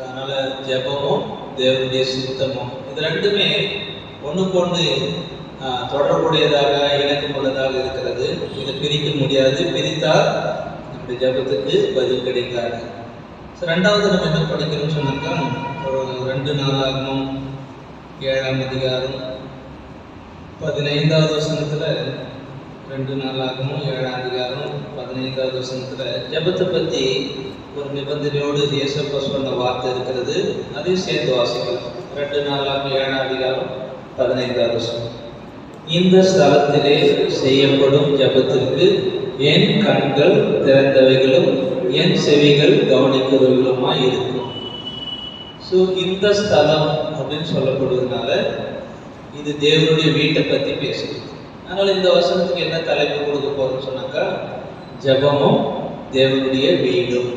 அதனால் ஜெபமும் தேவனுடைய சித்தமும் இது ரெண்டுமே ஒன்றுக்கு ஒன்று தொடர்புடையதாக இணக்கமுள்ளதாக இருக்கிறது. இதை பிரிக்க முடியாது. பிரித்தால் நம்முடைய ஜெபத்துக்கு பதில் கிடைக்காது. ரெண்டாவது நம்ம என்ன படிக்கிறோம்னு சொன்னாக்கா, 2 நாளாகமும் 7ஆம் அதிகாரம் 15வது வசனத்தில் 2 நாளாகமும் 7ஆம் அதிகாரம் 15வது வசனத்தில் ஜெபத்தை பற்றி ஒரு நிபந்தனையோடு இயேசப்பா சொன்ன வார்த்தை இருக்கிறது. அதையும் சேர்ந்து வாசிக்கலாம். 2 நாளாகமும் 7ஆம் அதிகாரம் 15வது வசனம். இந்த ஸ்தலத்திலே செய்யப்படும் ஜெபத்திற்கு என் கண்கள் திறந்தவைகளும் என் செவிகள் கவனிக்கிறவர்களுமாய் இருக்கும். ஸோ இந்த ஸ்தலம் அப்படின்னு சொல்லப்படுவதனால இது தேவனுடைய வீட்டை பற்றி பேசுது. அதனால் இந்த வசனத்துக்கு என்ன தலைப்பு கொடுக்க போறோம்னு சொன்னாக்கா, ஜெபமும் தேவனுடைய வீடும்.